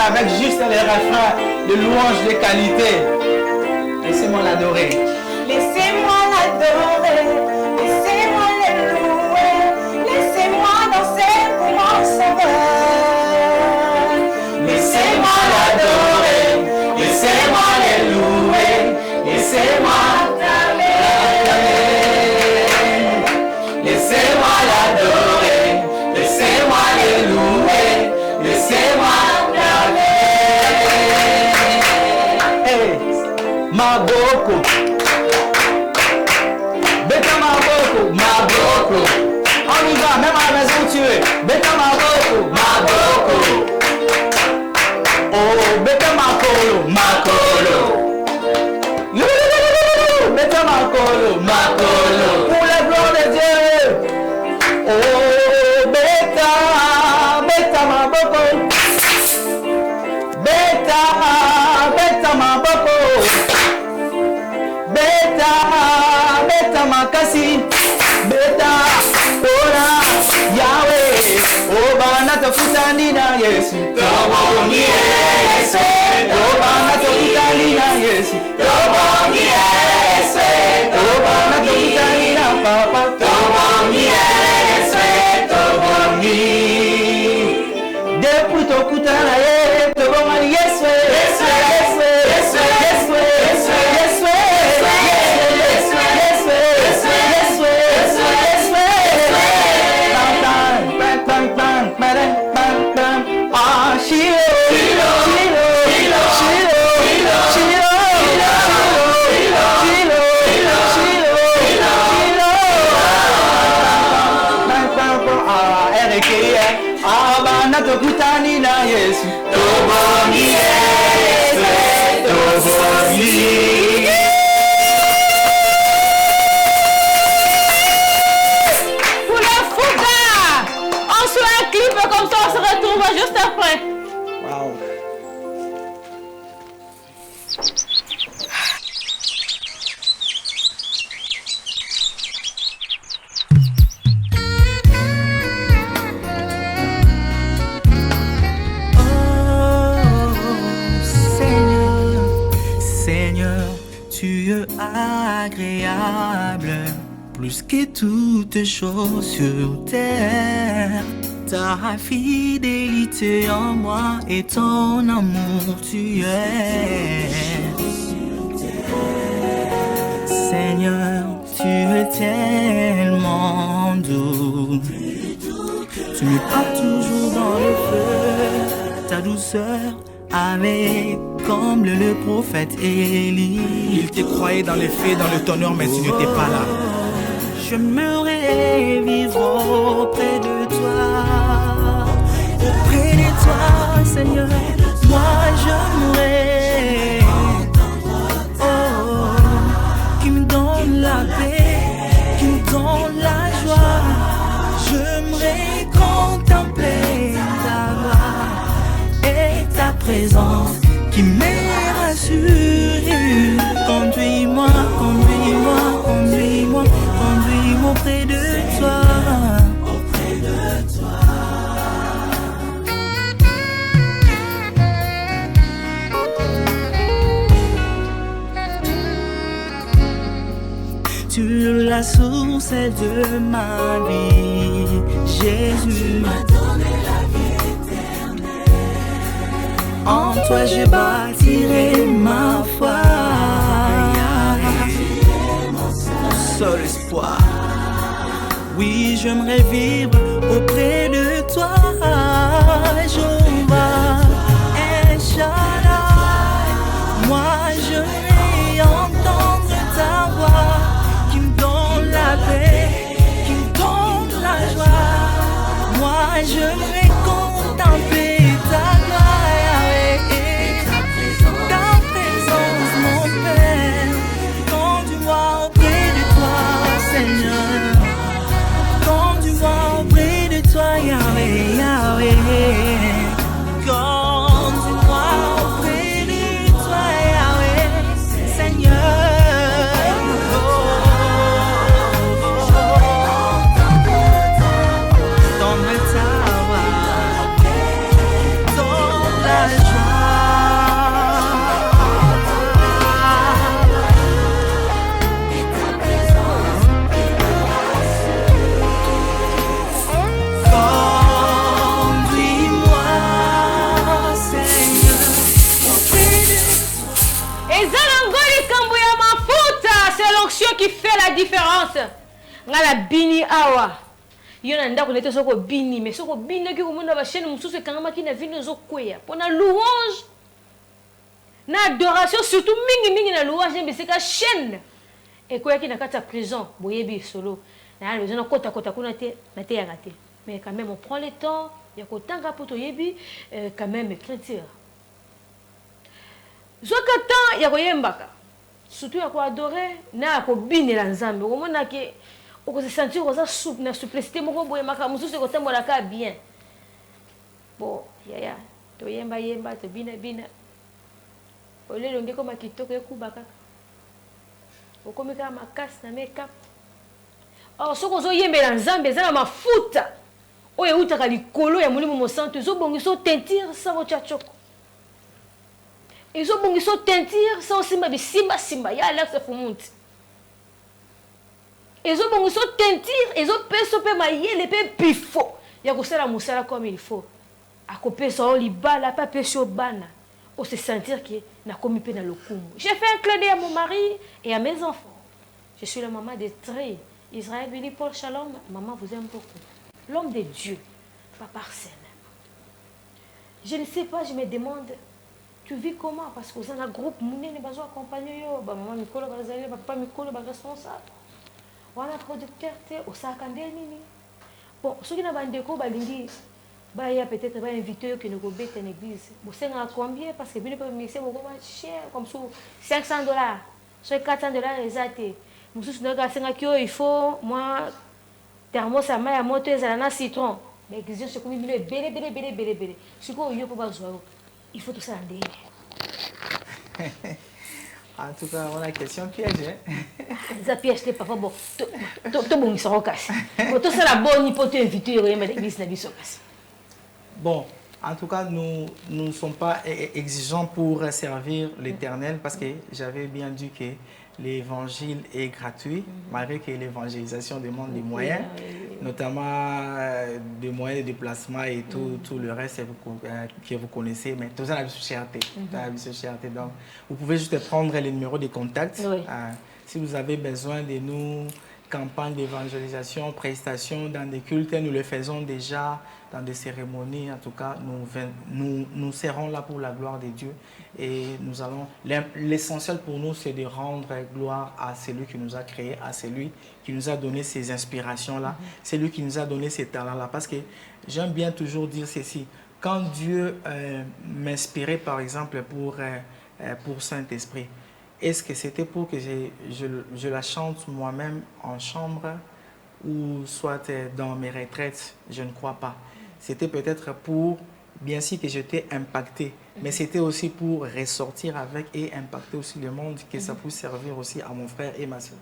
Avec juste les refrains de louange de qualité. Laissez-moi l'adorer. Laissez-moi l'adorer, laissez-moi le louer, laissez-moi danser Laissez-moi l'adorer, laissez-moi le louer, laissez-moi l'acclamer. Laissez-moi l'adorer, laissez-moi le louer, laissez-moi l'acclamer. Hey, Maboko, Beta Maboko, Maboko. On y va, même à la maison où tu es. Beta Maboko, Maboko. Oh, Beta Makolo, Makolo. Beta Makolo, Makolo. Pour la gloire de Dieu. Oh, Beta, Beta Maboko. Beta, Beta Maboko. Beta, Beta Makasi. Beta, Ora, Yahweh. Oh, bana tafutani na Yesu. Tobongi Yesu. Oh, bana tafutani na Yesu. Tobongi Yesu. Oh, bana tafutani na Papa. Tobongi Yesu. Tobongi. Depuis tokutana ye, tobongi Yesu. Yesu, Yesu, Yesu, Yesu, Yesu, Yesu, Yesu, Yesu, Yesu, Yesu, Yesu. Bang, bang, bang, bang, bang, bang. Ah, Shilo, Shilo, Shilo, Shilo, Shilo, Shilo, Shilo, Shilo, Shilo, Shilo. Bang, bang, bang. Ah, Erekia. Ah, bana tokutani na Yesu. Tobongi Yesu, tobongi. Pour la Fouga, on se fait un clip comme ça, on se retrouve juste après. Wow. Seigneur, Seigneur, tu es agréable, plus que toutes choses sur terre. Ta fidélité en moi et ton amour tu es. Seigneur, tu es tellement doux. Tu me portes toujours dans le feu. Ta douceur avait comble le prophète Élie. Il te croyait dans les faits, dans le tonnerre, mais tu n'étais pas là. J'aimerais vivre auprès de toi. Auprès de toi, Seigneur, moi j'aimerais. Oh, qui me donne la paix, qui me donne la joie. J'aimerais contempler ta gloire et ta présence qui m'est rassurée. Conduis-moi, conduis-moi, conduis-moi, conduis-moi auprès de toi. Auprès de toi. Tu es la source de ma vie, Jésus m'a donné la vie éternelle. En toi je bâtirai ma foi. Mon seul espoir. Oui, j'aimerais vivre auprès de toi, Jéhovah, Inch'Allah. Moi j'aimerais entendre ta voix qui me donne la paix, qui me donne la joie. Moi j'aimerais contempler ta gloire et ta présence, mon Père. Conduis-moi auprès de toi, Seigneur. Conduis-moi auprès de toi, qui fait la différence. Ngala bini awa. Yona ndako nete soko bini, mais soko bini ki komona ba chaîne mususu kangama ki na vino zo kweya. Pona louange. Na adoration surtout mingi na louange mais c'est ka chaîne. Et quoi qui na kata prison, boyebi solo. Na besoin de kota kuna te na te yaka te. Mais quand même on prend le temps, ya kotanga poto yebi quand même chrétien. Zoka temps ya koyembaka. Surtout ya ko adorer na ko binela nzambe. Komona ke o ko se sentir oza souple na simplicité moko boye maka mususu ko tambola ka bien. Bon, ya to yemba to bina. Olelo ngeko makitoko ekubaka. Okomika makasi na make-up. Or soko zo yembela nzambe ezala mafuta. Oyo utaka likolo ya molimo mosantu zo bongiso teinture sa ko chachoko. Ezo bongiso teinture sa osimba bisimba ya Alex Fumuti. Ezo bongiso teinture ezo peso pe mayele pe pifo ya kosala musala comme il faut. Akopesa o libala pa peso bana. O se sentir que na komi pe na lokumu. J'ai fait un clin d'œil à mon mari et à mes enfants. Je suis la maman des traits. Israël Billy Paul Shalom, maman vous aime beaucoup. L'homme de Dieu, Papa Arsène. Je ne sais pas, je me demande, tu vis comment? Parce que vous avez un groupe, vous avez besoin d'accompagner. Maman Mikolo, papa Mikolo, responsable. On a un producteur, on s'est accordé. Bon, ceux qui n'ont pas de déco, il y a peut-être un invité qui nous rebête une église. Vous savez combien? Parce que vous pouvez c'est beaucoup cher, comme sur $500. Sur $400, exacté. Il faut, moi, thermos à main à moto, à citron. Mais l'église, c'est comme il belé. Ce qu'on y a pour il faut tout ça en délire. En tout cas, on a une question piège. Ça piège, c'est pas bon. Tout bon, ils sont cassés. Tout ça, la bonne, il faut t'inviter à l'église, la vie se casse. Bon, en tout cas, nous ne sommes pas exigeants pour servir l'Éternel parce que j'avais bien dit que l'évangile est gratuit, malgré que l'évangélisation demande des moyens, notamment des moyens de déplacement et tout le reste que vous connaissez, mais tout ça a une cherté. Donc, vous pouvez juste prendre les numéros de contact. Si vous avez besoin de nous, campagne d'évangélisation, prestations dans des cultes, nous le faisons déjà dans des cérémonies. En tout cas, nous serons là pour la gloire de Dieu. Et nous allons. L'essentiel pour nous, c'est de rendre gloire à celui qui nous a créés, à celui qui nous a donné ces inspirations-là, celui qui nous a donné ces talents-là. Parce que j'aime bien toujours dire ceci. Quand Dieu m'inspirait, par exemple, pour Saint-Esprit, est-ce que c'était pour que je la chante moi-même en chambre ou soit dans mes retraites? Je ne crois pas. C'était peut-être pour, bien sûr que j'étais impacté, mais c'était aussi pour ressortir avec et impacter aussi le monde, que ça puisse servir aussi à mon frère et ma soeur.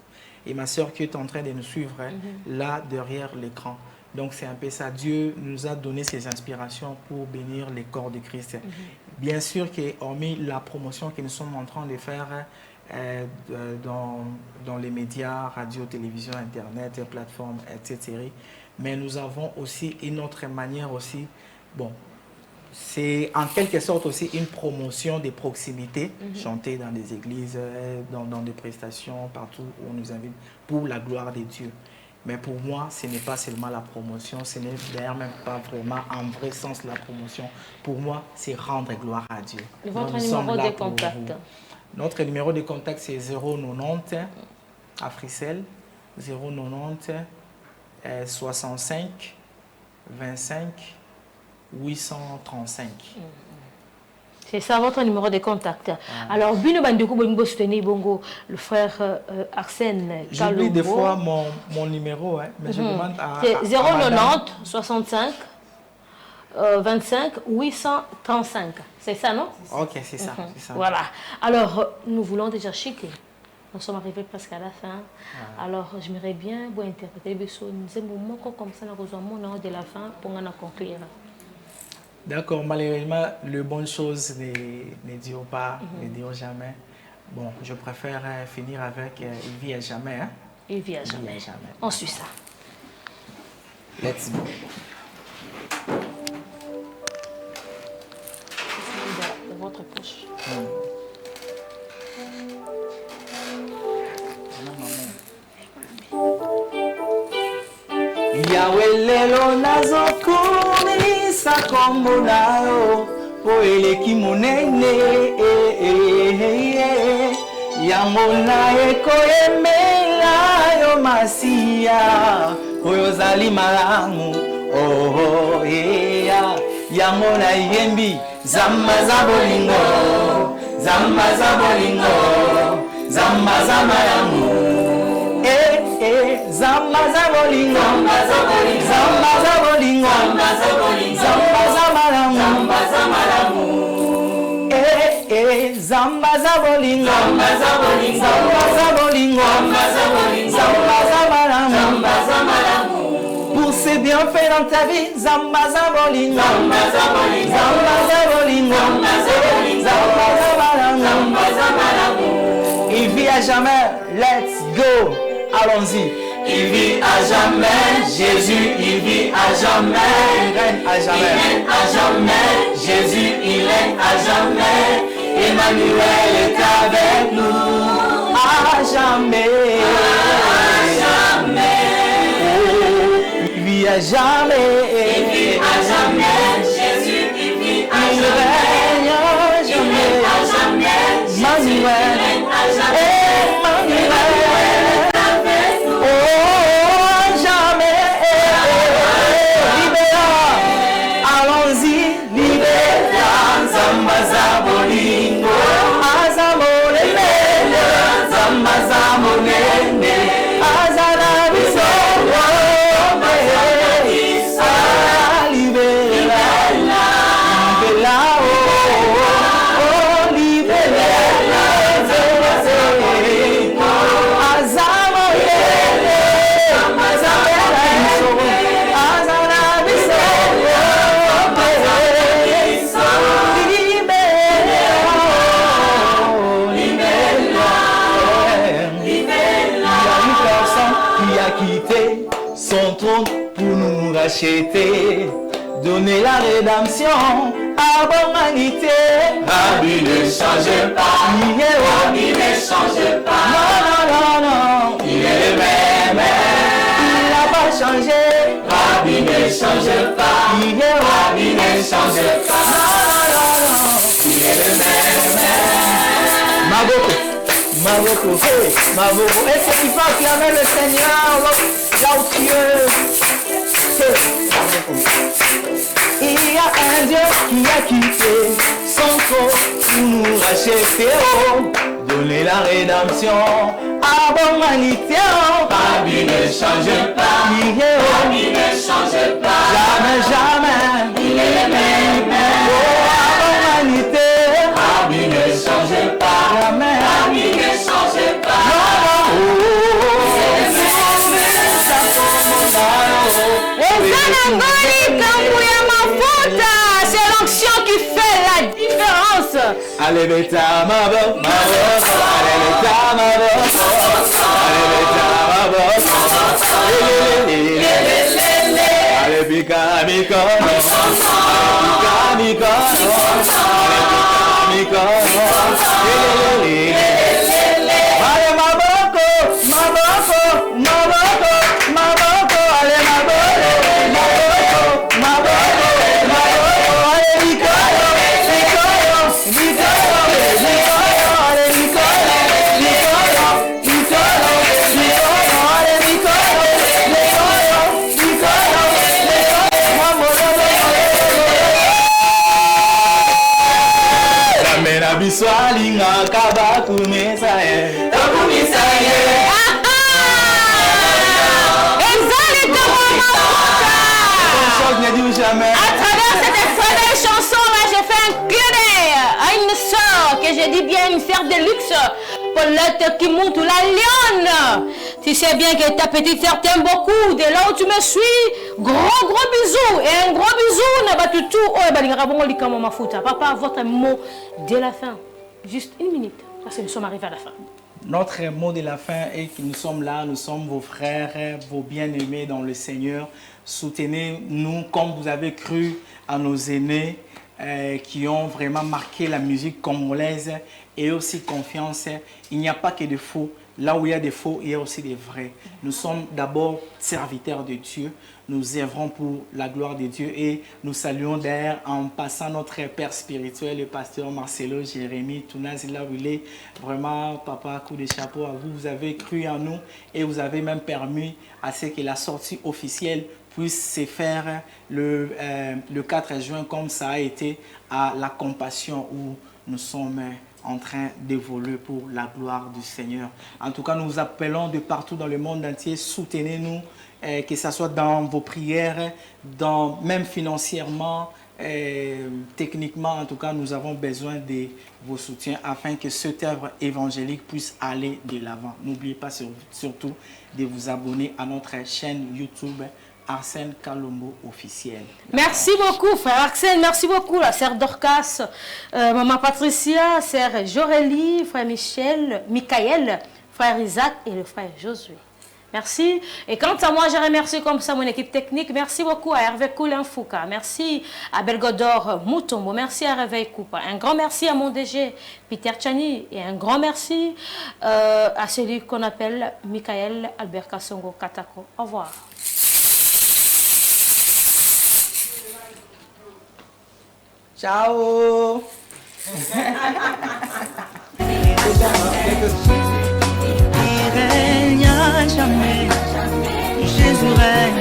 Et ma soeur qui est en train de nous suivre là derrière l'écran. Donc c'est un peu ça. Dieu nous a donné ces inspirations pour bénir les corps de Christ. Bien sûr que hormis la promotion que nous sommes en train de faire dans les médias, radio, télévision, internet, plateformes, etc. Mais nous avons aussi une autre manière aussi. Bon, c'est en quelque sorte aussi une promotion des proximités, chanter dans des églises, dans des prestations, partout où on nous invite, pour la gloire de Dieu. Mais pour moi, ce n'est pas seulement la promotion, ce n'est d'ailleurs même pas vraiment en vrai sens la promotion. Pour moi, c'est rendre gloire à Dieu. Votre numéro de contact? Notre numéro de contact, c'est 090 à Frissel, 090 65 25 835. C'est ça votre numéro de contact. Alors, Bino Bandeko Bongo soutenir Bongo, le frère Arsène. J'oublie des fois mon numéro, mais je demande à. C'est 090 65 25 835. C'est ça, non? Ok, c'est ça, ça. Voilà. Alors, nous voulons déjà chiquer. Nous sommes arrivés presque à la fin. Alors, j'aimerais bien vous interpréter un moment comme ça, nous avons mon de la fin pour nous conclure. D'accord, malheureusement, les bonnes choses ne durent pas, ne durent jamais. Bon, je préfère finir avec Il vit à jamais. Hein? Il vit à jamais. On suit ça. Let's go. Dans votre poche. Yahweh lelo nazokumisa kombo na yo po eleki monene yango na ekoyembela yo masiya oyo ozali malamu yango na yembi zamba za bolingo zamba za bolingo zamba za malamu zamba za bolingo zamba za bolingo zamba za malamu zamba za bolingo zamba za bolingo zamba za malamu pour ses bienfaits dans ta vie zamba za bolingo zamba za bolingo zamba za malamu il vit à jamais let's go allons-y. Il vit à jamais, Jésus, il vit à jamais, il règne à jamais, il règne à jamais, Jésus, il règne à jamais, Emmanuel est avec nous, à jamais, il vit à jamais, Jésus, il vit à il règne à jamais, Emmanuel, donner la rédemption à l'humanité. Rabbi ne change pas, Rabbi ne change pas, Non, il est le même, il n'a pas changé. Rabbi ne change pas, Rabbi ne change pas, il est le même. Maboko, hey, Maboko. Est-ce que tu peux acclamer le Seigneur là où tu es? Il y a un Dieu qui a quitté son corps pour nous racheter, donner la rédemption à l'humanité. Rabbi ne change pas, Rabbi ne change pas, jamais, il est le même. à l'humanité. Rabbi ne change pas, Rabbi ne change pas, C'est l'onction qui fait la différence. Allez, beta, mabo, allez, beta, mabo, allez, beta, mabo, allez, pika, miko, pika, miko, allez, maboko, maboko, maboko, maboko, allez, maboko, maboko, maboko, allez, mikoro, mikoro, mikoro, mikoro, allez, mikoro, mikoro, mikoro, mikoro, allez, mikoro, mikoro, mikoro, Kamera biso alingaka bakumisa ye. Takumisa ye. Jamais. À travers cette extraordinaire chanson-là, je fais un clin d'œil à une sœur, que je dis bien une sœur de luxe, Paulette Kimuntu, la lionne. Tu sais bien que ta petite sœur t'aime beaucoup. Dès là où tu me suis, gros bisous. Et un gros bisou, n'a pas tout. Papa, votre mot de la fin. Juste une minute, parce que nous sommes arrivés à la fin. Notre mot de la fin est que nous sommes là, nous sommes vos frères, vos bien-aimés dans le Seigneur. Soutenez-nous comme vous avez cru à nos aînés qui ont vraiment marqué la musique congolaise et aussi confiance. Il n'y a pas que de faux. là où il y a des faux, il y a aussi des vrais. Nous sommes d'abord serviteurs de Dieu. Nous œuvrons pour la gloire de Dieu et nous saluons d'ailleurs en passant notre père spirituel, le pasteur Marcelo Jérémy Tounazi, là où il est. Vraiment, papa, coup de chapeau à vous. Vous avez cru en nous et vous avez même permis à ce que la sortie officielle puisse se faire le 4 juin comme ça a été à la Compassion où nous sommes en train d'évoluer pour la gloire du Seigneur. En tout cas, nous vous appelons de partout dans le monde entier, soutenez-nous, que ce soit dans vos prières, même financièrement, techniquement. En tout cas, nous avons besoin de vos soutiens afin que cette œuvre évangélique puisse aller de l'avant. N'oubliez pas surtout de vous abonner à notre chaîne YouTube Arsène Kalombo officiel. Merci beaucoup, frère Arsène. Merci beaucoup, la sœur Dorcas, maman Patricia, sœur Jorélie, frère Michael, frère Isaac et le frère Josué. Merci. Et quant à moi, je remercie comme ça mon équipe technique. Merci beaucoup à Hervé Koulin Fouka. Merci à Belgodor Moutombo. Merci à Réveil Coupa. Un grand merci à mon DG Peter Chani. Et un grand merci à celui qu'on appelle Michael Albert Kassongo Katako. Au revoir. Ciao. Il règne à jamais, Jésus règne.